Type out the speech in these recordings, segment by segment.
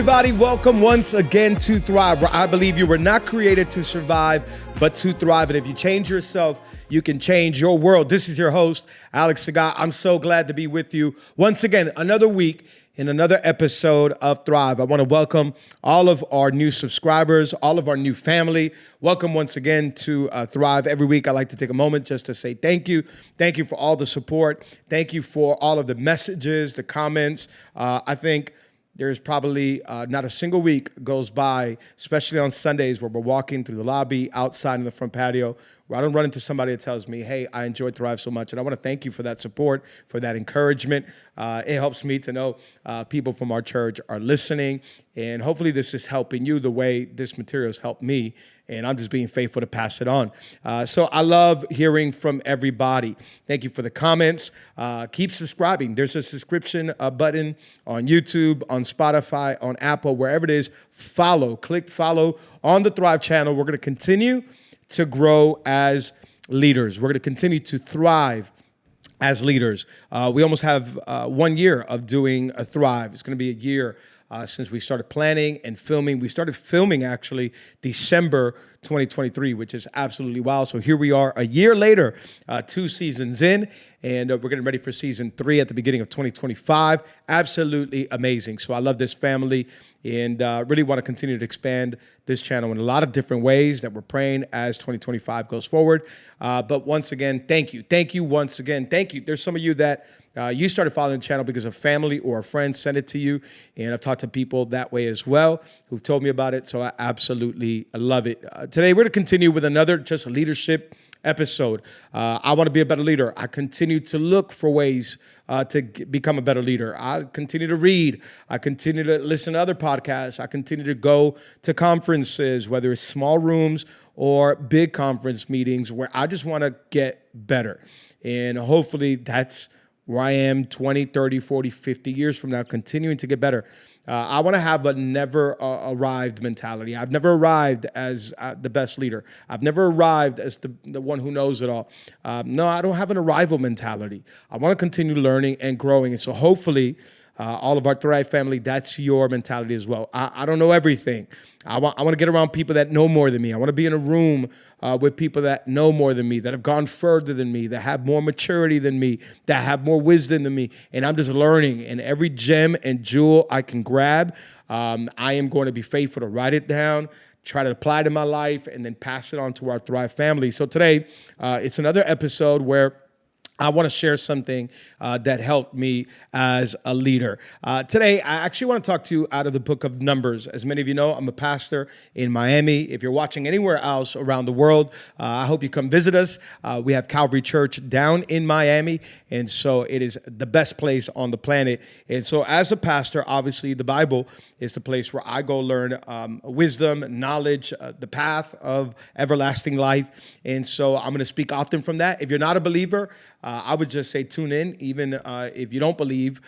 everybody. Welcome once again to Thrive, where I believe you were not created to survive, but to thrive. And if you change yourself, you can change your world. This is your host, Alex Sagat. I'm so glad to be with you once again, another week in another episode of Thrive. I want to welcome all of our new subscribers, all of our new family. Welcome once again to Thrive. Every week, I like to take a moment just to say thank you. Thank you for all the support. Thank you for all of the messages, the comments. I think there's probably not a single week goes by, especially on Sundays where we're walking through the lobby, outside in the front patio, where I don't run into somebody that tells me, hey, I enjoy Thrive so much. And I want to thank you for that support, for that encouragement. It helps me to know people from our church are listening. And hopefully this is helping you the way this material has helped me. And I'm just being faithful to pass it on. So I love hearing from everybody. Thank you for the comments. Keep subscribing. There's a subscription button on YouTube, on Spotify, on Apple, wherever it is. Follow. Click follow on the Thrive channel. We're going to continue to grow as leaders. We're going to continue to thrive as leaders. We almost have 1 year of doing a Thrive. It's going to be a year since we started planning and filming. We started filming actually December 2023, which is absolutely wild. So here we are a year later, 2 seasons in, and we're getting ready for season 3 at the beginning of 2025. Absolutely amazing. So I love this family and really want to continue to expand this channel in a lot of different ways that we're praying as 2025 goes forward. But once again, thank you. Thank you once again. Thank you. There's some of you that you started following the channel because a family or a friend sent it to you. And I've talked to people that way as well who've told me about it. So I absolutely love it. Today, we're going to continue with another just leadership episode. I want to be a better leader. I continue to look for ways to become a better leader. I continue to read. I continue to listen to other podcasts. I continue to go to conferences, whether it's small rooms or big conference meetings, where I just want to get better. And hopefully that's where I am 20, 30, 40, 50 years from now, continuing to get better. I want to have a never arrived mentality. I've never arrived as the best leader. I've never arrived as the one who knows it all. No, I don't have an arrival mentality. I want to continue learning and growing. And so hopefully all of our Thrive family, that's your mentality as well. I don't know everything. I want to get around people that know more than me. I want to be in a room with people that know more than me, that have gone further than me, that have more maturity than me, that have more wisdom than me. And I'm just learning. And every gem and jewel I can grab, I am going to be faithful to write it down, try to apply it in my life, and then pass it on to our Thrive family. So today, it's another episode where I want to share something that helped me as a leader. Today, I actually want to talk to you out of the book of Numbers. As many of you know, I'm a pastor in Miami. If you're watching anywhere else around the world, I hope you come visit us. We have Calvary Church down in Miami, and so it is the best place on the planet. And so as a pastor, obviously, the Bible is the place where I go learn wisdom, knowledge, the path of everlasting life. And so I'm going to speak often from that. If you're not a believer, I would just say tune in, even if you don't believe,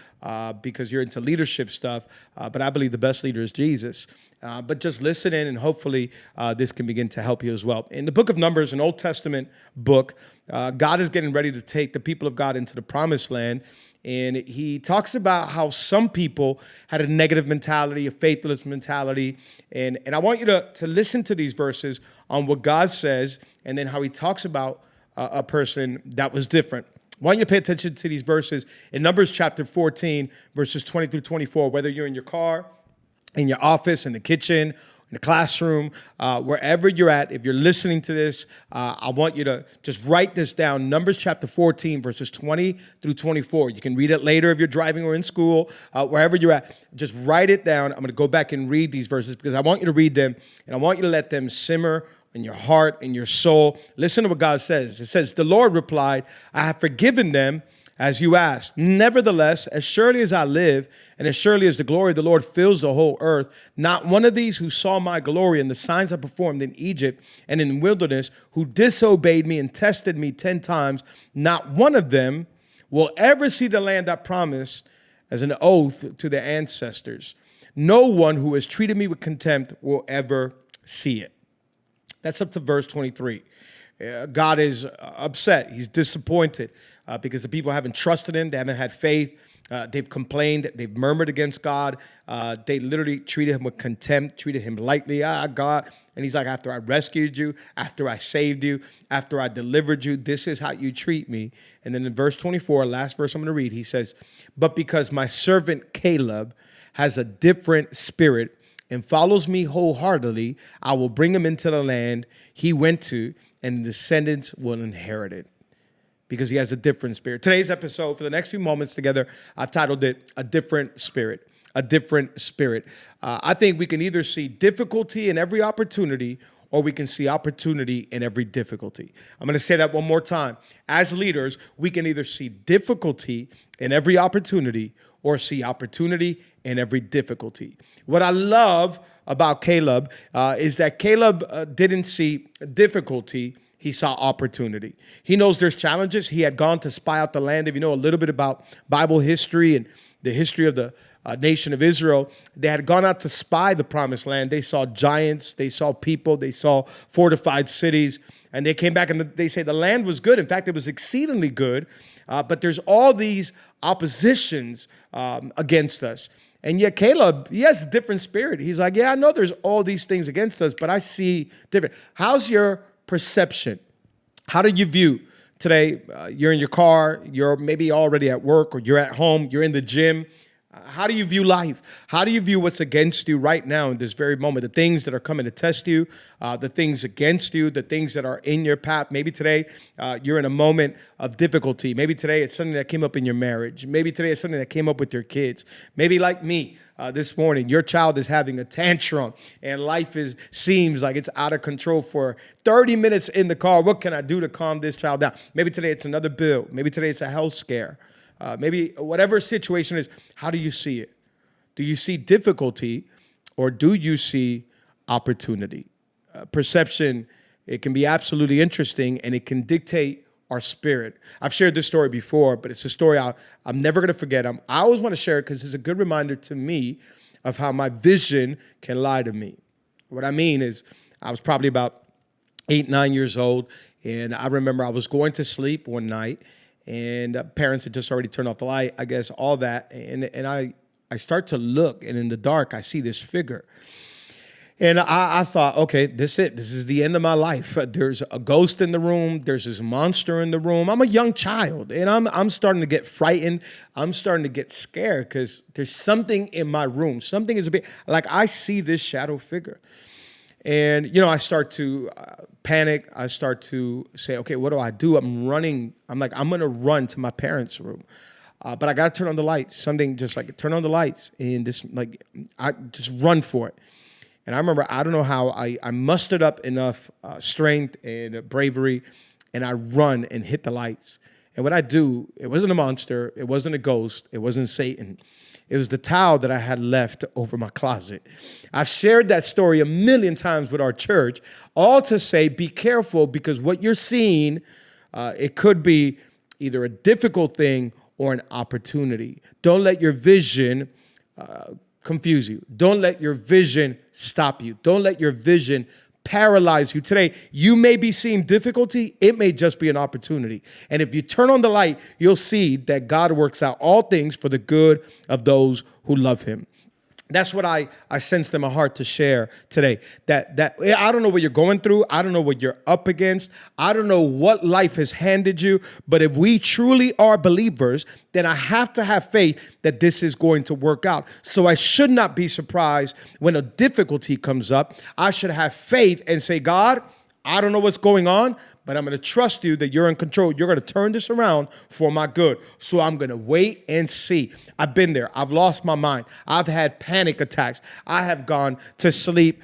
because you're into leadership stuff. But I believe the best leader is Jesus. But just listen in, and hopefully this can begin to help you as well. In the book of Numbers, an Old Testament book, God is getting ready to take the people of God into the promised land. And he talks about how some people had a negative mentality, a faithless mentality. And I want you to listen to these verses on what God says, and then how he talks about a person that was different. I want you to pay attention to these verses in Numbers chapter 14, verses 20 through 24, whether you're in your car, in your office, in the kitchen, in the classroom, wherever you're at. If you're listening to this, I want you to just write this down. Numbers chapter 14, verses 20 through 24. You can read it later if you're driving or in school, wherever you're at. Just write it down. I'm going to go back and read these verses because I want you to read them, and I want you to let them simmer in your heart, in your soul. Listen to what God says. It says, the Lord replied, I have forgiven them as you asked. Nevertheless, as surely as I live, and as surely as the glory of the Lord fills the whole earth, not one of these who saw my glory and the signs I performed in Egypt and in the wilderness, who disobeyed me and tested me 10 times, not one of them will ever see the land I promised as an oath to their ancestors. No one who has treated me with contempt will ever see it. That's up to verse 23. God is upset. He's disappointed because the people haven't trusted him. They haven't had faith. They've complained. They've murmured against God. They literally treated him with contempt, treated him lightly. God. And he's like, after I rescued you, after I saved you, after I delivered you, this is how you treat me. And then in verse 24, last verse I'm going to read, he says, but because my servant Caleb has a different spirit and follows me wholeheartedly, I will bring him into the land he went to, and descendants will inherit it. Because he has a different spirit. Today's episode, for the next few moments together, I've titled it, A Different Spirit. A Different Spirit. I think we can either see difficulty in every opportunity, or we can see opportunity in every difficulty. I'm going to say that one more time. As leaders, we can either see difficulty in every opportunity, or see opportunity in every difficulty. What I love about Caleb is that Caleb didn't see difficulty, he saw opportunity. He knows there's challenges. He had gone to spy out the land. If you know a little bit about Bible history and the history of the nation of Israel, they had gone out to spy the promised land. They saw giants, they saw people, they saw fortified cities, and they came back and they say the land was good. In fact, it was exceedingly good, but there's all these oppositions against us. And yet Caleb, he has a different spirit. He's like, yeah, I know there's all these things against us, but I see different. How's your perception? How do you view today? You're in your car, you're maybe already at work, or you're at home, you're in the gym. How do you view life? How do you view what's against you right now in this very moment? The things that are coming to test you, the things against you, the things that are in your path. Maybe today you're in a moment of difficulty. Maybe today it's something that came up in your marriage. Maybe today it's something that came up with your kids. Maybe like me, this morning, your child is having a tantrum and life seems like it's out of control for 30 minutes in the car. What can I do to calm this child down? Maybe today it's another bill. Maybe today it's a health scare. Maybe whatever situation is, how do you see it? Do you see difficulty, or do you see opportunity? Perception, it can be absolutely interesting, and it can dictate our spirit. I've shared this story before, but it's a story I'm never going to forget. I always want to share it because it's a good reminder to me of how my vision can lie to me. What I mean is, I was probably about 8, 9 years old, and I remember I was going to sleep one night, and parents had just already turned off the light, I guess, all that. And I start to look, and in the dark, I see this figure. And I thought, okay, this is it. This is the end of my life. There's a ghost in the room. There's this monster in the room. I'm a young child, and I'm starting to get frightened. I'm starting to get scared because there's something in my room. Something is a bit, like I see this shadow figure. And, I start to panic. I start to say, okay, what do I do? I'm running. I'm like, I'm going to run to my parents' room. But I got to turn on the lights. Something just like, turn on the lights. And I just run for it. And I remember, I don't know how, I mustered up enough strength and bravery, and I run and hit the lights. And what I do, it wasn't a monster. It wasn't a ghost. It wasn't Satan. It was the towel that I had left over my closet. I've shared that story a million times with our church, all to say, be careful, because what you're seeing, it could be either a difficult thing or an opportunity. Don't let your vision confuse you. Don't let your vision stop you. Don't let your vision paralyze you. Today, you may be seeing difficulty. It may just be an opportunity. And if you turn on the light, you'll see that God works out all things for the good of those who love him. That's what I sensed in my heart to share today. That I don't know what you're going through. I don't know what you're up against. I don't know what life has handed you. But if we truly are believers, then I have to have faith that this is going to work out. So I should not be surprised when a difficulty comes up. I should have faith and say, God, I don't know what's going on, but I'm going to trust you that you're in control. You're going to turn this around for my good. So I'm going to wait and see. I've been there. I've lost my mind. I've had panic attacks. I have gone to sleep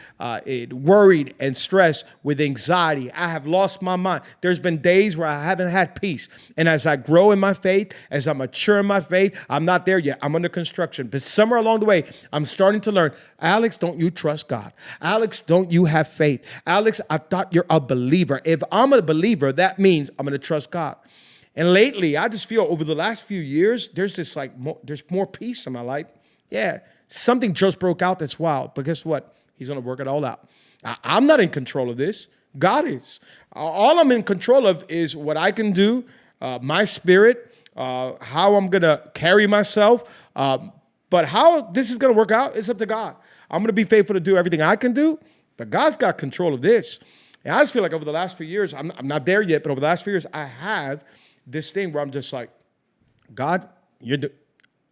worried and stressed with anxiety. I have lost my mind. There's been days where I haven't had peace. And as I grow in my faith, as I mature in my faith, I'm not there yet. I'm under construction. But somewhere along the way, I'm starting to learn, Alex, don't you trust God? Alex, don't you have faith? Alex, I thought you're a believer. If I'm a believer, that means I'm going to trust God. And lately, I just feel over the last few years, there's there's more peace in my life. Yeah, something just broke out that's wild. But guess what? He's going to work it all out. I'm not in control of this. God is. All I'm in control of is what I can do, my spirit, how I'm going to carry myself. But how this is going to work out is up to God. I'm going to be faithful to do everything I can do, but God's got control of this. And I just feel like over the last few years, I'm not there yet, but over the last few years, I have this thing where I'm just like, God,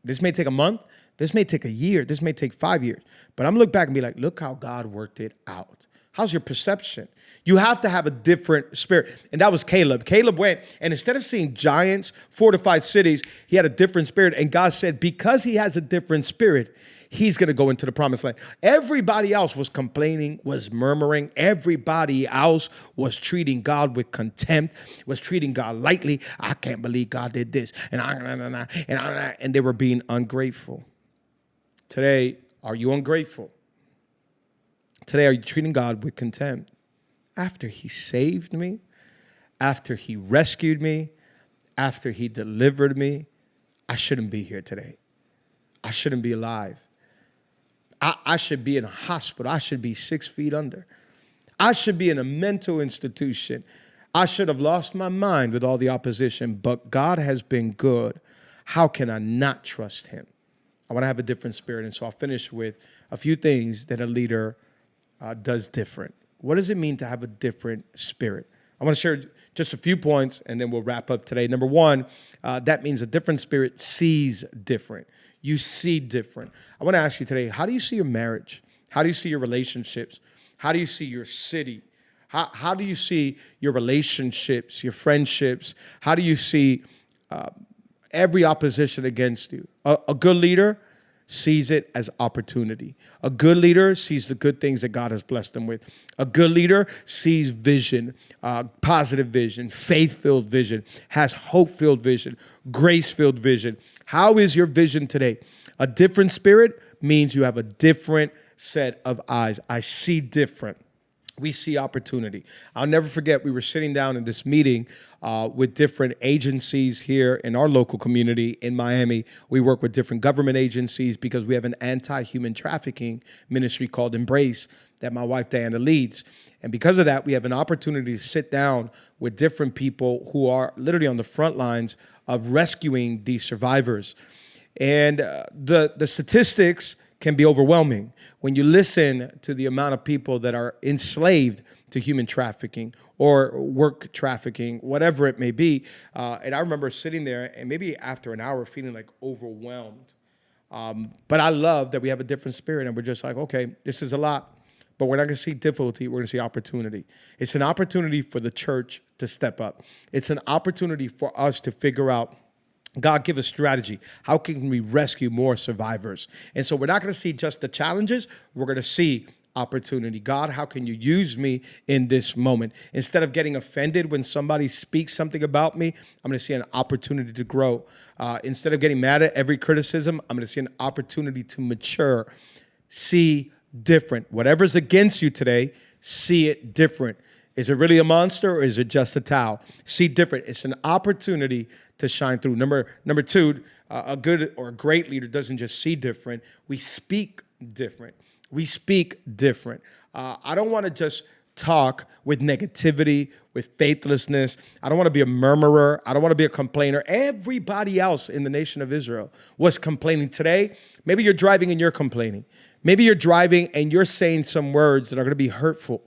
this may take a month, this may take a year, this may take 5 years, but I'm gonna look back and be like, look how God worked it out. How's your perception? You have to have a different spirit. And that was Caleb. Caleb went, and instead of seeing giants, fortified cities, he had a different spirit. And God said, because he has a different spirit, he's going to go into the promised land. Everybody else was complaining, was murmuring. Everybody else was treating God with contempt, was treating God lightly. I can't believe God did this. And they were being ungrateful. Today, are you ungrateful? Today, are you treating God with contempt? After he saved me, after he rescued me, after he delivered me, I shouldn't be here today. I shouldn't be alive. I should be in a hospital. I should be 6 feet under. I should be in a mental institution. I should have lost my mind with all the opposition, but God has been good. How can I not trust him? I want to have a different spirit. And so I'll finish with a few things that a leader does different. What does it mean to have a different spirit? I want to share just a few points, and then we'll wrap up today. Number one, that means a different spirit sees different. You see different. I want to ask you today, how do you see your marriage? How do you see your relationships? How do you see your city? How do you see your relationships, your friendships? How do you see every opposition against you? A good leader sees it as opportunity. A good leader sees the good things that God has blessed them with. A good leader sees vision, positive vision, faith-filled vision, has hope-filled vision, grace-filled vision. How is your vision today? A different spirit means you have a different set of eyes. I see different. We see opportunity. I'll never forget, we were sitting down in this meeting with different agencies here in our local community in Miami. We work with different government agencies because we have an anti-human trafficking ministry called Embrace that my wife Diana leads. And because of that, we have an opportunity to sit down with different people who are literally on the front lines of rescuing these survivors. And the statistics can be overwhelming when you listen to the amount of people that are enslaved to human trafficking or work trafficking, whatever it may be. And I remember sitting there and maybe after an hour feeling like overwhelmed. But I love that we have a different spirit and we're just like, okay, this is a lot, but we're not going to see difficulty. We're going to see opportunity. It's an opportunity for the church to step up. It's an opportunity for us to figure out, God, give us strategy. How can we rescue more survivors? And so we're not going to see just the challenges. We're going to see opportunity. God, how can you use me in this moment? Instead of getting offended when somebody speaks something about me, I'm going to see an opportunity to grow. Instead of getting mad at every criticism, I'm going to see an opportunity to mature. See different. Whatever's against you today, see it different. Is it really a monster or is it just a towel? See different. It's an opportunity to shine through. Number two, a good or a great leader doesn't just see different. We speak different. We speak different. I don't want to just talk with negativity, with faithlessness. I don't want to be a murmurer. I don't want to be a complainer. Everybody else in the nation of Israel was complaining. Today, maybe you're driving and you're complaining. Maybe you're driving and you're saying some words that are going to be hurtful.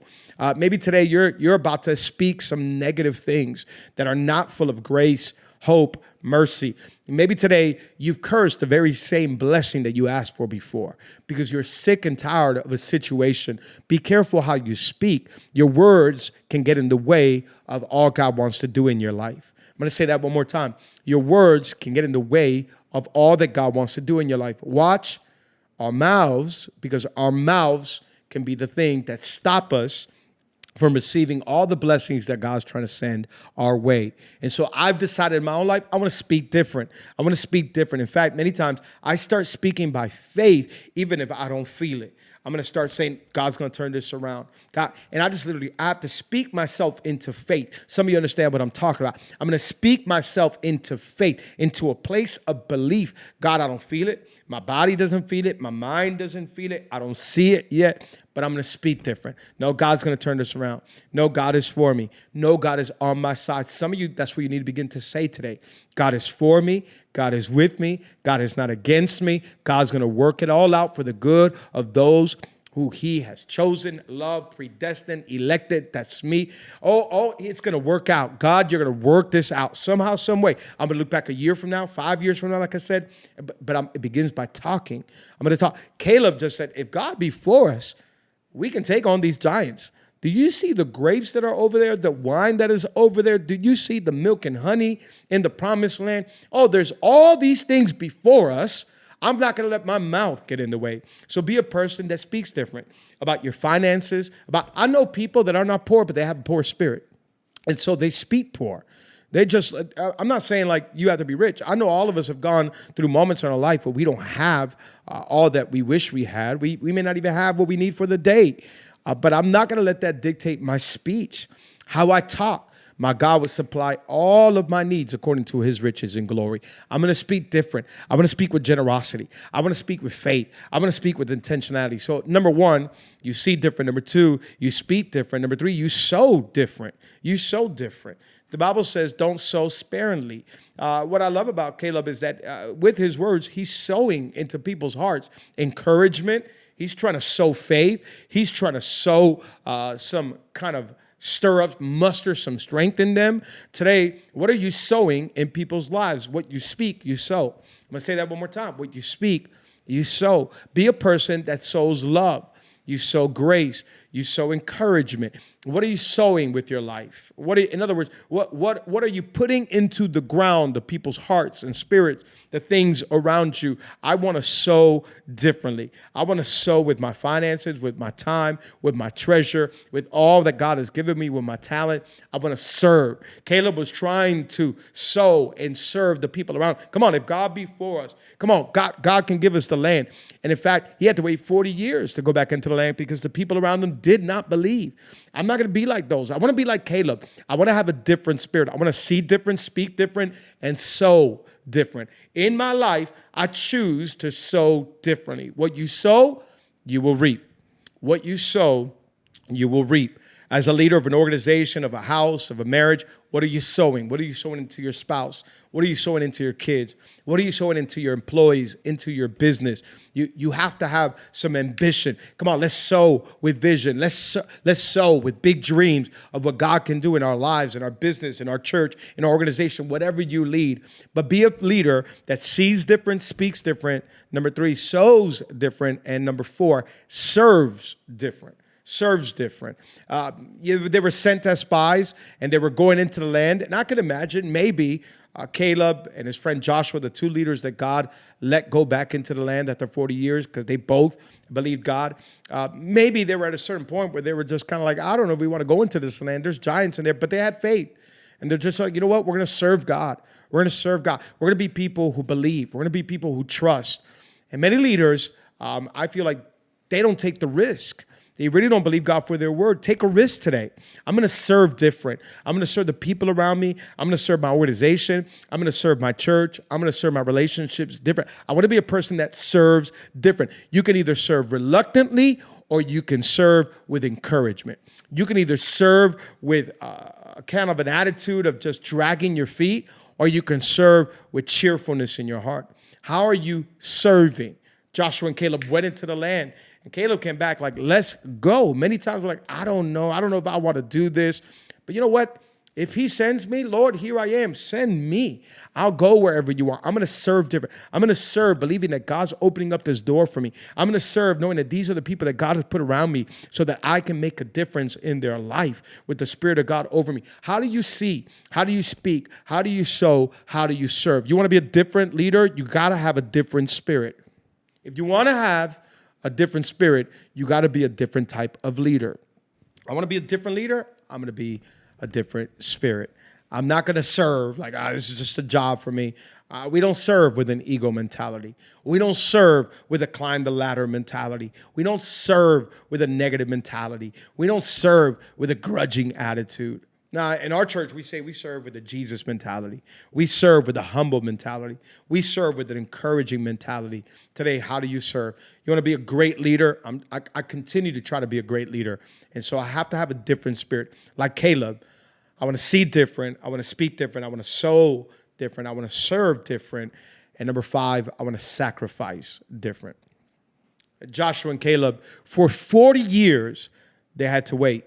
Maybe today you're about to speak some negative things that are not full of grace, hope, mercy. Maybe today you've cursed the very same blessing that you asked for before because you're sick and tired of a situation. Be careful how you speak. Your words can get in the way of all God wants to do in your life. I'm going to say that one more time. Your words can get in the way of all that God wants to do in your life. Watch our mouths, because our mouths can be the thing that stop us from receiving all the blessings that God's trying to send our way. And so I've decided in my own life, I want to speak different. I want to speak different. In fact, many times I start speaking by faith, even if I don't feel it. I'm going to start saying, God's going to turn this around. God, and I have to speak myself into faith. Some of you understand what I'm talking about. I'm going to speak myself into faith, into a place of belief. God, I don't feel it. My body doesn't feel it. My mind doesn't feel it. I don't see it yet, but I'm going to speak different. No, God's going to turn this around. No, God is for me. No, God is on my side. Some of you, that's what you need to begin to say today. God is for me. God is with me. God is not against me. God's going to work it all out for the good of those who he has chosen, loved, predestined, elected. That's me. Oh, it's going to work out. God, you're going to work this out somehow, some way. I'm going to look back a year from now, 5 years from now, like I said, but it begins by talking. I'm going to talk. Caleb just said, if God be for us, we can take on these giants. Do you see the grapes that are over there, the wine that is over there? Do you see the milk and honey in the promised land? Oh, there's all these things before us. I'm not going to let my mouth get in the way. So be a person that speaks different about your finances. I know people that are not poor, but they have a poor spirit. And so they speak poor. I'm not saying like you have to be rich. I know all of us have gone through moments in our life where we don't have all that we wish we had. We may not even have what we need for the day. But I'm not going to let that dictate my speech, how I talk. My God will supply all of my needs according to his riches and glory. I'm going to speak different. I'm going to speak with generosity. I'm going to speak with faith. I'm going to speak with intentionality. So number one, you see different. Number two, you speak different. Number three, you sow different. You sow different. The Bible says don't sow sparingly. What I love about Caleb is that with his words, he's sowing into people's hearts encouragement. He's trying to sow faith. He's trying to sow some kind of stir up, muster some strength in them. Today, what are you sowing in people's lives? What you speak, you sow. I'm going to say that one more time. What you speak, you sow. Be a person that sows love. You sow grace. You sow encouragement. What are you sowing with your life? In other words, what are you putting into the ground, the people's hearts and spirits, the things around you? I want to sow differently. I want to sow with my finances, with my time, with my treasure, with all that God has given me, with my talent. I want to serve. Caleb was trying to sow and serve the people around. Come on, if God be for us, come on, God can give us the land. And in fact, he had to wait 40 years to go back into the land because the people around him did not believe. I'm not going to be like those. I want to be like Caleb. I want to have a different spirit. I want to see different, speak different, and sow different. In my life, I choose to sow differently. What you sow, you will reap. What you sow, you will reap. As a leader of an organization, of a house, of a marriage, what are you sowing? What are you sowing into your spouse? What are you sowing into your kids? What are you sowing into your employees, into your business? You have to have some ambition. Come on, let's sow with vision. Let's sow with big dreams of what God can do in our lives, in our business, in our church, in our organization, whatever you lead. But be a leader that sees different, speaks different. Number three, sows different. And number four, serves different. Serves different. They were sent as spies, and they were going into the land. And I could imagine maybe Caleb and his friend Joshua, the two leaders that God let go back into the land after 40 years because they both believed God. Maybe they were at a certain point where they were just kind of like, I don't know if we want to go into this land. There's giants in there, but they had faith. And they're just like, you know what? We're going to serve God. We're going to serve God. We're going to be people who believe. We're going to be people who trust. And many leaders, I feel like they don't take the risk. They really don't believe God for their word. Take a risk today. I'm going to serve different. I'm going to serve the people around me. I'm going to serve my organization. I'm going to serve my church. I'm going to serve my relationships different. I want to be a person that serves different. You can either serve reluctantly or you can serve with encouragement. You can either serve with a kind of an attitude of just dragging your feet, or you can serve with cheerfulness in your heart. How are you serving? Joshua and Caleb went into the land. And Caleb came back like, let's go. Many times we're like, I don't know if I want to do this. But you know what? If he sends me, Lord, here I am. Send me. I'll go wherever you are. I'm going to serve different. I'm going to serve believing that God's opening up this door for me. I'm going to serve knowing that these are the people that God has put around me so that I can make a difference in their life with the Spirit of God over me. How do you see? How do you speak? How do you sow? How do you serve? You want to be a different leader? You got to have a different spirit. If you want to have a different spirit, you got to be a different type of leader. I want to be a different leader. I'm going to be a different spirit. I'm not going to serve like, this is just a job for me. We don't serve with an ego mentality. We don't serve with a climb the ladder mentality. We don't serve with a negative mentality. We don't serve with a grudging attitude. Now, in our church, we say we serve with a Jesus mentality. We serve with a humble mentality. We serve with an encouraging mentality. Today, how do you serve? You want to be a great leader? I continue to try to be a great leader. And so I have to have a different spirit. Like Caleb, I want to see different. I want to speak different. I want to sow different. I want to serve different. And number 5, I want to sacrifice different. Joshua and Caleb, for 40 years, they had to wait.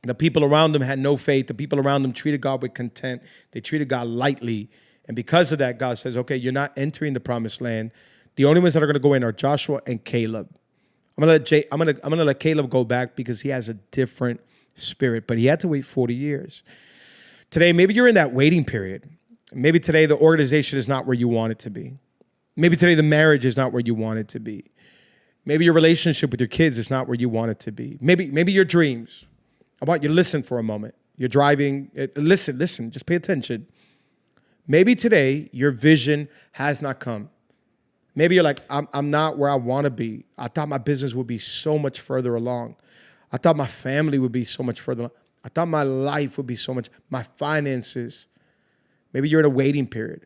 The people around them had no faith. The people around them treated God with contempt. They treated God lightly. And because of that, God says, okay, you're not entering the promised land. The only ones that are going to go in are Joshua and Caleb. I'm going to let Caleb go back because he has a different spirit, but he had to wait 40 years. Today, maybe you're in that waiting period. Maybe today the organization is not where you want it to be. Maybe today the marriage is not where you want it to be. Maybe your relationship with your kids is not where you want it to be. Maybe your dreams. I want you to listen for a moment. You're driving. Listen, just pay attention. Maybe today your vision has not come. Maybe you're like, I'm not where I want to be. I thought my business would be so much further along. I thought my family would be so much further along. I thought my life would be so much, my finances. Maybe you're in a waiting period.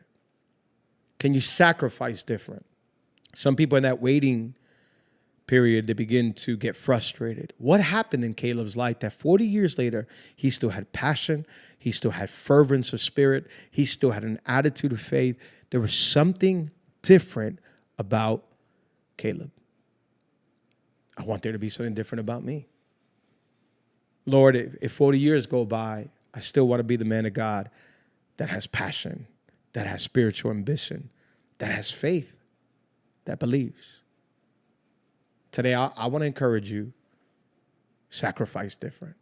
Can you sacrifice different? Some people in that waiting period, they begin to get frustrated. What happened in Caleb's life that 40 years later, he still had passion, he still had fervence of spirit, he still had an attitude of faith. There was something different about Caleb. I want there to be something different about me. Lord, if 40 years go by, I still want to be the man of God that has passion, that has spiritual ambition, that has faith, that believes. Today, I want to encourage you, sacrifice different.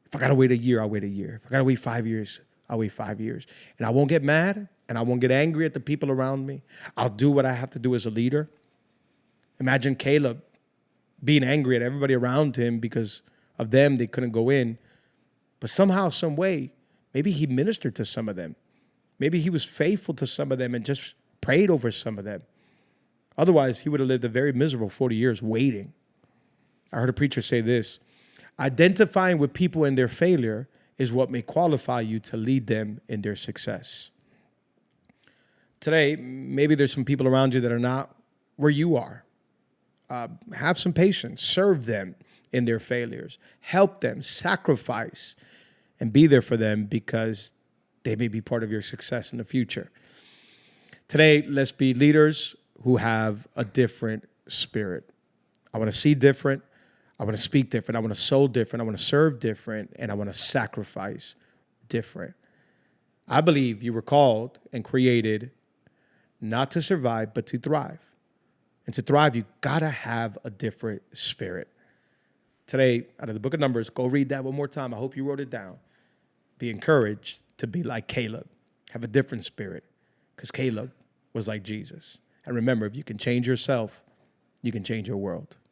If I got to wait a year, I'll wait a year. If I got to wait 5 years, I'll wait 5 years. And I won't get mad, and I won't get angry at the people around me. I'll do what I have to do as a leader. Imagine Caleb being angry at everybody around him because of them, they couldn't go in. But somehow, some way, maybe he ministered to some of them. Maybe he was faithful to some of them and just prayed over some of them. Otherwise, he would have lived a very miserable 40 years waiting. I heard a preacher say this: identifying with people in their failure is what may qualify you to lead them in their success. Today, maybe there's some people around you that are not where you are. Have some patience. Serve them in their failures. Help them. Sacrifice. And be there for them because they may be part of your success in the future. Today, let's be leaders who have a different spirit. I want to see different. I want to speak different. I want to sow different. I want to serve different. And I want to sacrifice different. I believe you were called and created not to survive, but to thrive. And to thrive, you got to have a different spirit. Today, out of the book of Numbers, go read that one more time. I hope you wrote it down. Be encouraged to be like Caleb. Have a different spirit, because Caleb was like Jesus. And remember, if you can change yourself, you can change your world.